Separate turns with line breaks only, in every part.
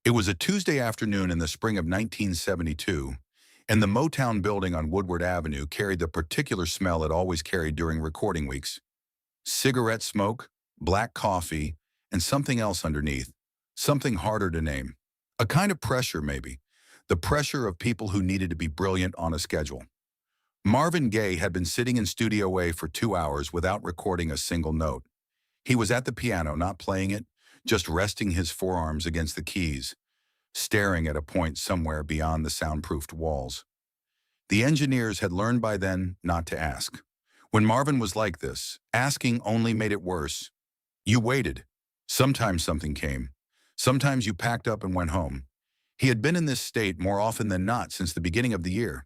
It was a Tuesday afternoon in the spring of 1972, and the Motown building on Woodward Avenue carried the particular smell it always carried during recording weeks. Cigarette smoke, black coffee, and something else underneath. Something harder to name. A kind of pressure, maybe. The pressure of people who needed to be brilliant on a schedule. Marvin Gaye had been sitting in Studio A for 2 hours without recording a single note. He was at the piano, not playing it, just resting his forearms against the keys, staring at a point somewhere beyond the soundproofed walls. The engineers had learned by then not to ask. When Marvin was like this, asking only made it worse. You waited. Sometimes something came. Sometimes you packed up and went home. He had been in this state more often than not since the beginning of the year.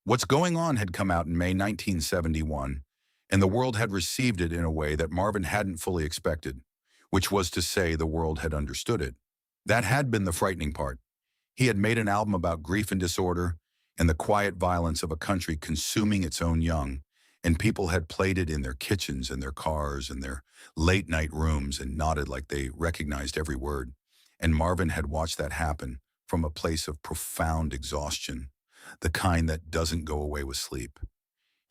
What's Going On had come out in May 1971, and the world had received it in a way that Marvin hadn't fully expected, which was to say the world had understood it. That had been the frightening part. He had made an album about grief and disorder and the quiet violence of a country consuming its own young, and people had played it in their kitchens and their cars and their late-night rooms and nodded like they recognized every word. And Marvin had watched that happen from a place of profound exhaustion, the kind that doesn't go away with sleep.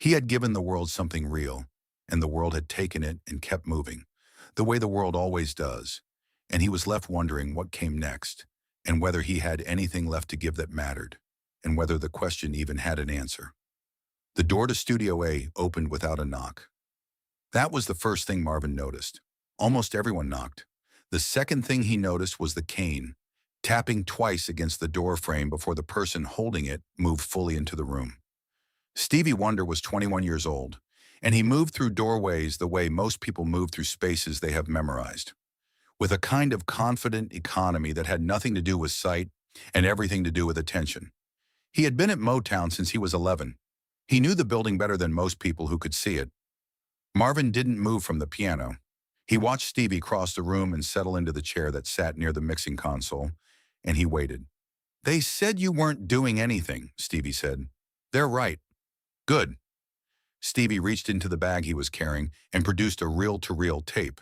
He had given the world something real, and the world had taken it and kept moving, the way the world always does, and he was left wondering what came next, and whether he had anything left to give that mattered, and whether the question even had an answer. The door to Studio A opened without a knock. That was the first thing Marvin noticed. Almost everyone knocked. The second thing he noticed was the cane, tapping twice against the door frame before the person holding it moved fully into the room. Stevie Wonder was 21 years old, and he moved through doorways the way most people move through spaces they have memorized, with a kind of confident economy that had nothing to do with sight and everything to do with attention. He had been at Motown since he was 11. He knew the building better than most people who could see it. Marvin didn't move from the piano. He watched Stevie cross the room and settle into the chair that sat near the mixing console, and he waited. "They said you weren't doing anything," Stevie said. "They're right." "Good." Stevie reached into the bag he was carrying and produced a reel-to-reel tape.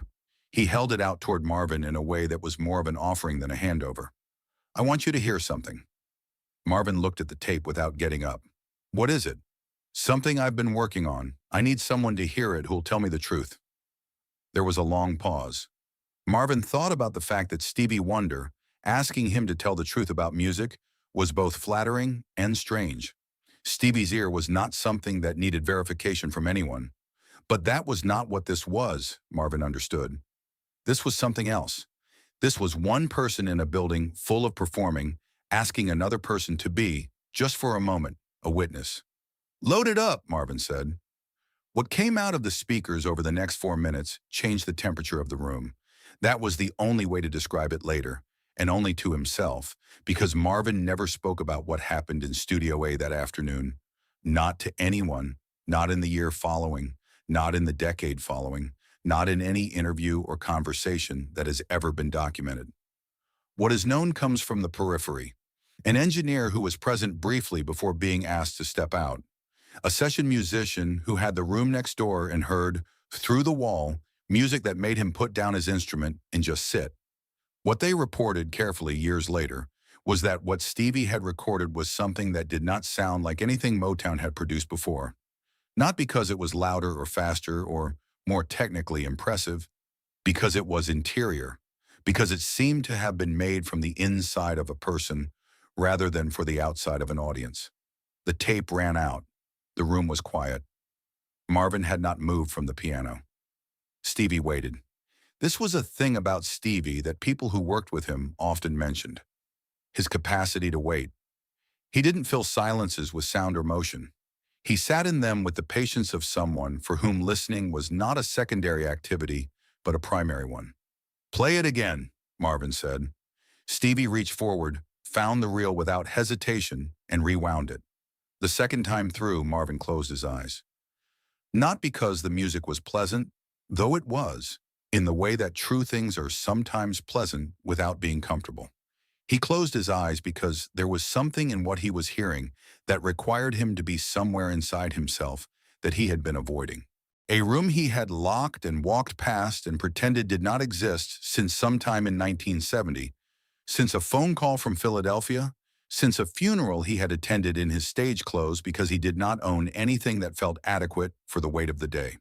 He held it out toward Marvin in a way that was more of an offering than a handover. "I want you to hear something." Marvin looked at the tape without getting up. "What is it?" "Something I've been working on. I need someone to hear it who'll tell me the truth." There was a long pause. Marvin thought about the fact that Stevie Wonder, asking him to tell the truth about music, was both flattering and strange. Stevie's ear was not something that needed verification from anyone. But that was not what this was, Marvin understood. This was something else. This was one person in a building full of performing, asking another person to be, just for a moment, a witness. "Load it up," Marvin said. What came out of the speakers over the next 4 minutes changed the temperature of the room. That was the only way to describe it later, and only to himself, because Marvin never spoke about what happened in Studio A that afternoon. Not to anyone, not in the year following, not in the decade following, not in any interview or conversation that has ever been documented. What is known comes from the periphery. An engineer who was present briefly before being asked to step out. A session musician who had the room next door and heard, through the wall, music that made him put down his instrument and just sit. What they reported carefully years later was that what Stevie had recorded was something that did not sound like anything Motown had produced before. Not because it was louder or faster or more technically impressive, because it was interior, because it seemed to have been made from the inside of a person rather than for the outside of an audience. The tape ran out. The room was quiet. Marvin had not moved from the piano. Stevie waited. This was a thing about Stevie that people who worked with him often mentioned. His capacity to wait. He didn't fill silences with sound or motion. He sat in them with the patience of someone for whom listening was not a secondary activity, but a primary one. "Play it again," Marvin said. Stevie reached forward, found the reel without hesitation, and rewound it. The second time through, Marvin closed his eyes. Not because the music was pleasant, though it was, in the way that true things are sometimes pleasant without being comfortable. He closed his eyes because there was something in what he was hearing that required him to be somewhere inside himself that he had been avoiding. A room he had locked and walked past and pretended did not exist since sometime in 1970, since a phone call from Philadelphia, since a funeral he had attended in his stage clothes because he did not own anything that felt adequate for the weight of the day.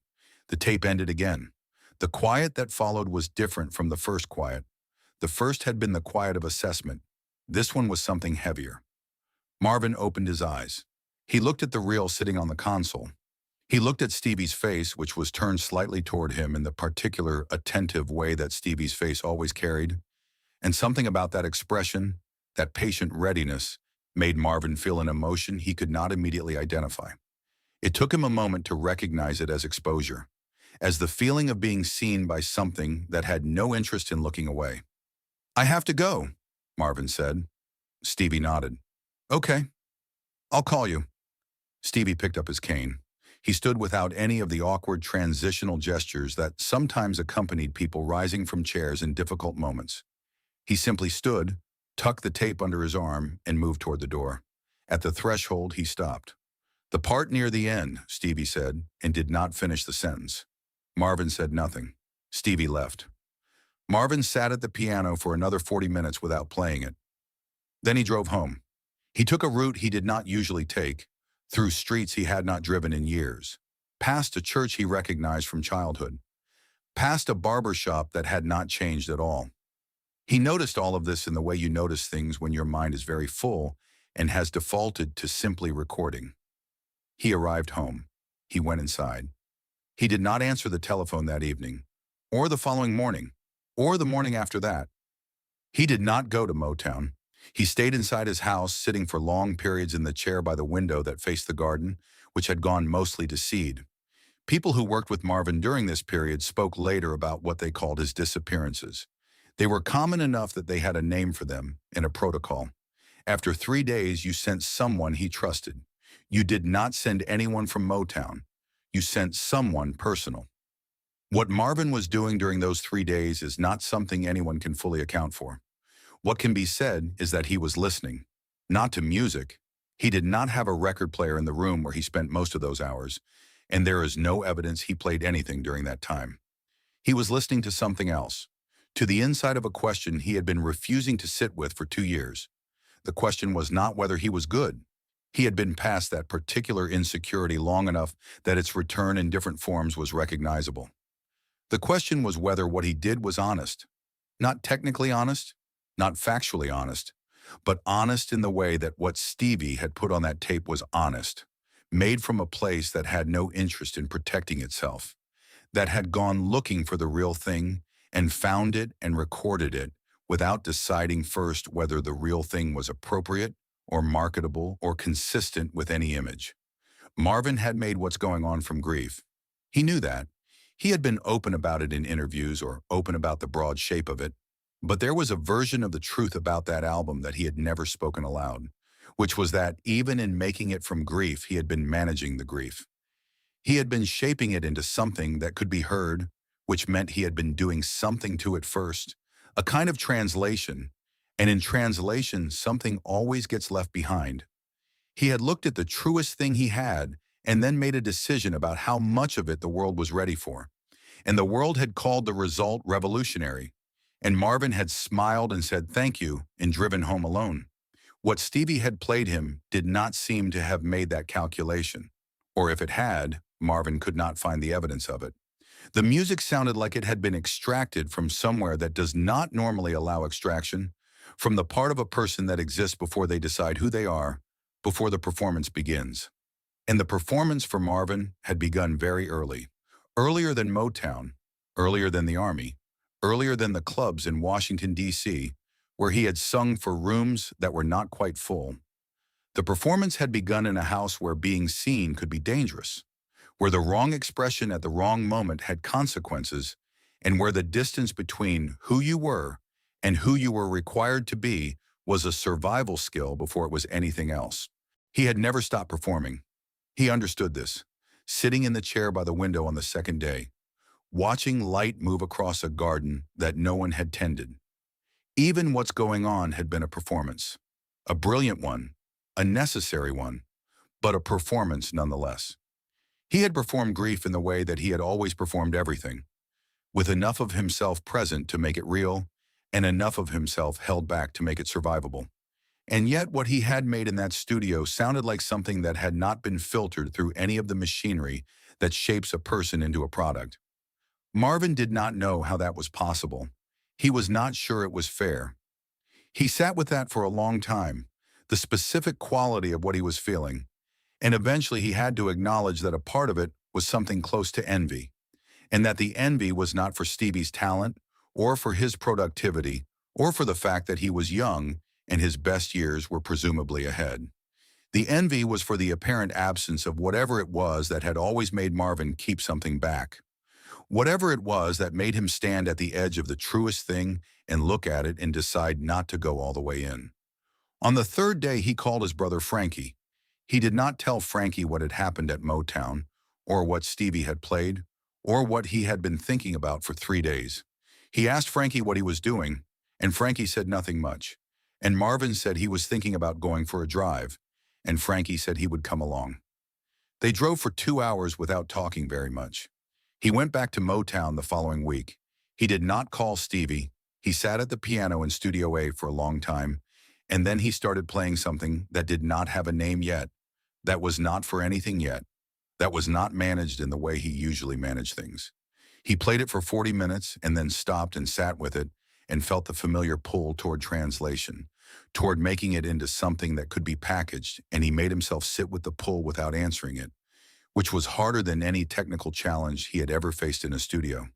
The tape ended again. The quiet that followed was different from the first quiet. The first had been the quiet of assessment. This one was something heavier. Marvin opened his eyes. He looked at the reel sitting on the console. He looked at Stevie's face, which was turned slightly toward him in the particular attentive way that Stevie's face always carried. And something about that expression, that patient readiness, made Marvin feel an emotion he could not immediately identify. It took him a moment to recognize it as exposure, as the feeling of being seen by something that had no interest in looking away. "I have to go," Marvin said. Stevie nodded. "Okay, I'll call you." Stevie picked up his cane. He stood without any of the awkward transitional gestures that sometimes accompanied people rising from chairs in difficult moments. He simply stood, tucked the tape under his arm, and moved toward the door. At the threshold, he stopped. "The part near the end," Stevie said, and did not finish the sentence. Marvin said nothing. Stevie left. Marvin sat at the piano for another 40 minutes without playing it. Then he drove home. He took a route he did not usually take, through streets he had not driven in years, past a church he recognized from childhood, past a barber shop that had not changed at all. He noticed all of this in the way you notice things when your mind is very full and has defaulted to simply recording. He arrived home. He went inside. He did not answer the telephone that evening, or the following morning, or the morning after that. He did not go to Motown. He stayed inside his house, sitting for long periods in the chair by the window that faced the garden, which had gone mostly to seed. People who worked with Marvin during this period spoke later about what they called his disappearances. They were common enough that they had a name for them and a protocol. After 3 days, you sent someone he trusted. You did not send anyone from Motown. You sent someone personal. What Marvin was doing during those 3 days is not something anyone can fully account for. What can be said is that he was listening, not to music. He did not have a record player in the room where he spent most of those hours, and there is no evidence he played anything during that time. He was listening to something else, to the inside of a question he had been refusing to sit with for 2 years. The question was not whether he was good. He had been past that particular insecurity long enough that its return in different forms was recognizable. The question was whether what he did was honest. Not technically honest, not factually honest, but honest in the way that what Stevie had put on that tape was honest, made from a place that had no interest in protecting itself, that had gone looking for the real thing and found it and recorded it without deciding first whether the real thing was appropriate or marketable or consistent with any image. Marvin had made what's going on from grief. He knew that. He had been open about it in interviews or open about the broad shape of it. But there was a version of the truth about that album that he had never spoken aloud, which was that even in making it from grief, he had been managing the grief. He had been shaping it into something that could be heard, which meant he had been doing something to it first, a kind of translation, and in translation, something always gets left behind. He had looked at the truest thing he had and then made a decision about how much of it the world was ready for. And the world had called the result revolutionary. And Marvin had smiled and said thank you and driven home alone. What Stevie had played him did not seem to have made that calculation. Or if it had, Marvin could not find the evidence of it. The music sounded like it had been extracted from somewhere that does not normally allow extraction, from the part of a person that exists before they decide who they are, before the performance begins. And the performance for Marvin had begun very early, earlier than Motown, earlier than the Army, earlier than the clubs in Washington, D.C., where he had sung for rooms that were not quite full. The performance had begun in a house where being seen could be dangerous, where the wrong expression at the wrong moment had consequences, and where the distance between who you were and who you were required to be was a survival skill before it was anything else. He had never stopped performing. He understood this, sitting in the chair by the window on the second day, watching light move across a garden that no one had tended. Even what's going on had been a performance, a brilliant one, a necessary one, but a performance nonetheless. He had performed grief in the way that he had always performed everything, with enough of himself present to make it real and enough of himself held back to make it survivable. And yet what he had made in that studio sounded like something that had not been filtered through any of the machinery that shapes a person into a product. Marvin did not know how that was possible. He was not sure it was fair. He sat with that for a long time, the specific quality of what he was feeling, and eventually he had to acknowledge that a part of it was something close to envy, and that the envy was not for Stevie's talent, or for his productivity, or for the fact that he was young and his best years were presumably ahead. The envy was for the apparent absence of whatever it was that had always made Marvin keep something back. Whatever it was that made him stand at the edge of the truest thing and look at it and decide not to go all the way in. On the third day, he called his brother Frankie. He did not tell Frankie what had happened at Motown, or what Stevie had played, or what he had been thinking about for 3 days. He asked Frankie what he was doing, and Frankie said nothing much. And Marvin said he was thinking about going for a drive, and Frankie said he would come along. They drove for 2 hours without talking very much. He went back to Motown the following week. He did not call Stevie. He sat at the piano in Studio A for a long time, and then he started playing something that did not have a name yet, that was not for anything yet, that was not managed in the way he usually managed things. He played it for 40 minutes and then stopped and sat with it and felt the familiar pull toward translation, toward making it into something that could be packaged, and he made himself sit with the pull without answering it, which was harder than any technical challenge he had ever faced in a studio.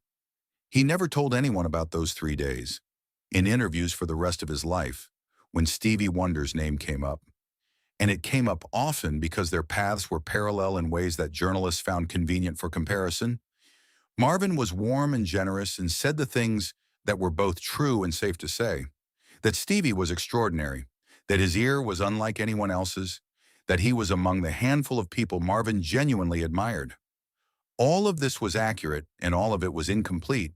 He never told anyone about those 3 days. In interviews for the rest of his life, when Stevie Wonder's name came up, and it came up often because their paths were parallel in ways that journalists found convenient for comparison, Marvin was warm and generous and said the things that were both true and safe to say, that Stevie was extraordinary, that his ear was unlike anyone else's, that he was among the handful of people Marvin genuinely admired. All of this was accurate, and all of it was incomplete,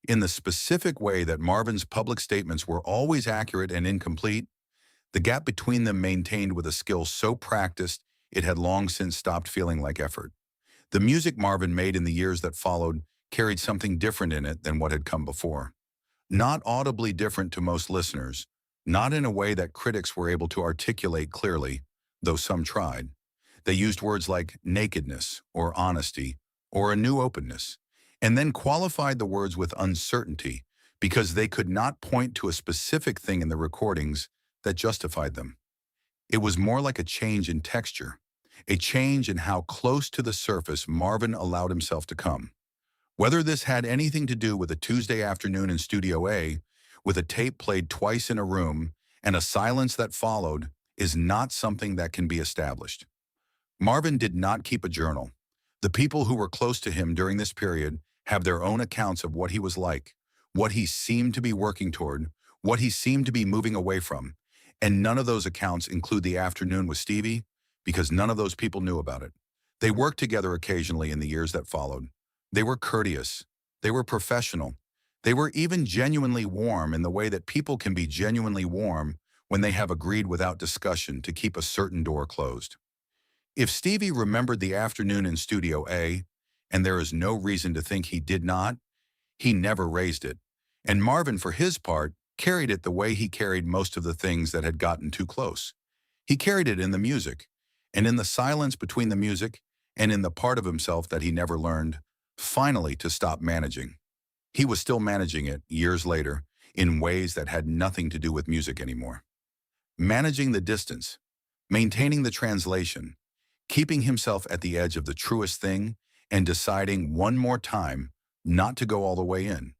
in the specific way that Marvin's public statements were always accurate and incomplete, the gap between them maintained with a skill so practiced it had long since stopped feeling like effort. The music Marvin made in the years that followed carried something different in it than what had come before. Not audibly different to most listeners, not in a way that critics were able to articulate clearly, though some tried. They used words like nakedness or honesty or a new openness, and then qualified the words with uncertainty because they could not point to a specific thing in the recordings that justified them. It was more like a change in texture, a change in how close to the surface Marvin allowed himself to come. Whether this had anything to do with a Tuesday afternoon in Studio A, with a tape played twice in a room, and a silence that followed, is not something that can be established. Marvin did not keep a journal. The people who were close to him during this period have their own accounts of what he was like, what he seemed to be working toward, what he seemed to be moving away from, and none of those accounts include the afternoon with Stevie, because none of those people knew about it. They worked together occasionally in the years that followed. They were courteous. They were professional. They were even genuinely warm in the way that people can be genuinely warm when they have agreed without discussion to keep a certain door closed. If Stevie remembered the afternoon in Studio A, and there is no reason to think he did not, he never raised it. And Marvin, for his part, carried it the way he carried most of the things that had gotten too close. He carried it in the music, and in the silence between the music, and in the part of himself that he never learned, finally, to stop managing. He was still managing it, years later, in ways that had nothing to do with music anymore. Managing the distance, maintaining the translation, keeping himself at the edge of the truest thing, and deciding one more time not to go all the way in.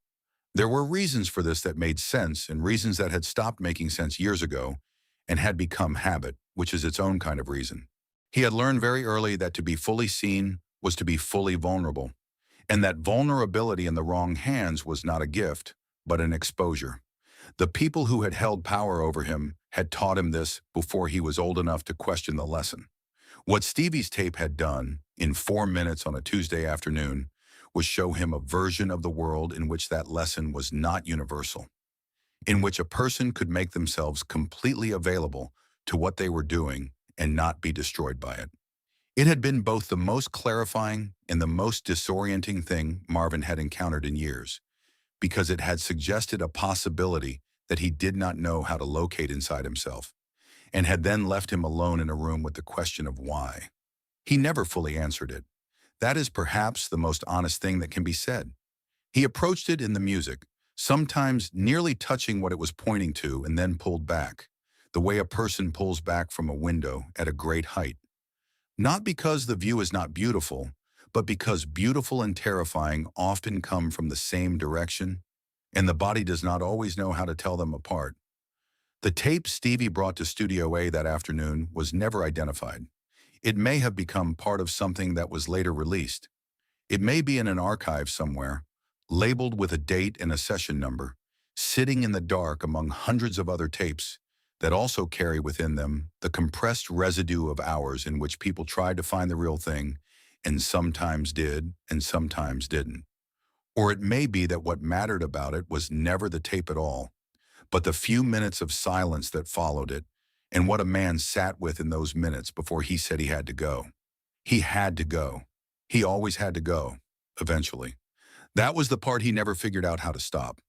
There were reasons for this that made sense, and reasons that had stopped making sense years ago and had become habit, which is its own kind of reason. He had learned very early that to be fully seen was to be fully vulnerable, and that vulnerability in the wrong hands was not a gift, but an exposure. The people who had held power over him had taught him this before he was old enough to question the lesson. What Stevie's tape had done, in 4 minutes on a Tuesday afternoon, was show him a version of the world in which that lesson was not universal, in which a person could make themselves completely available to what they were doing and not be destroyed by it. It had been both the most clarifying and the most disorienting thing Marvin had encountered in years, because it had suggested a possibility that he did not know how to locate inside himself, and had then left him alone in a room with the question of why. He never fully answered it. That is perhaps the most honest thing that can be said. He approached it in the music, sometimes nearly touching what it was pointing to and then pulled back, the way a person pulls back from a window at a great height. Not because the view is not beautiful, but because beautiful and terrifying often come from the same direction, and the body does not always know how to tell them apart. The tape Stevie brought to Studio A that afternoon was never identified. It may have become part of something that was later released. It may be in an archive somewhere, labeled with a date and a session number, sitting in the dark among hundreds of other tapes that also carry within them the compressed residue of hours in which people tried to find the real thing and sometimes did and sometimes didn't. Or it may be that what mattered about it was never the tape at all, but the few minutes of silence that followed it and what a man sat with in those minutes before he said he had to go. He had to go. He always had to go, eventually. That was the part he never figured out how to stop.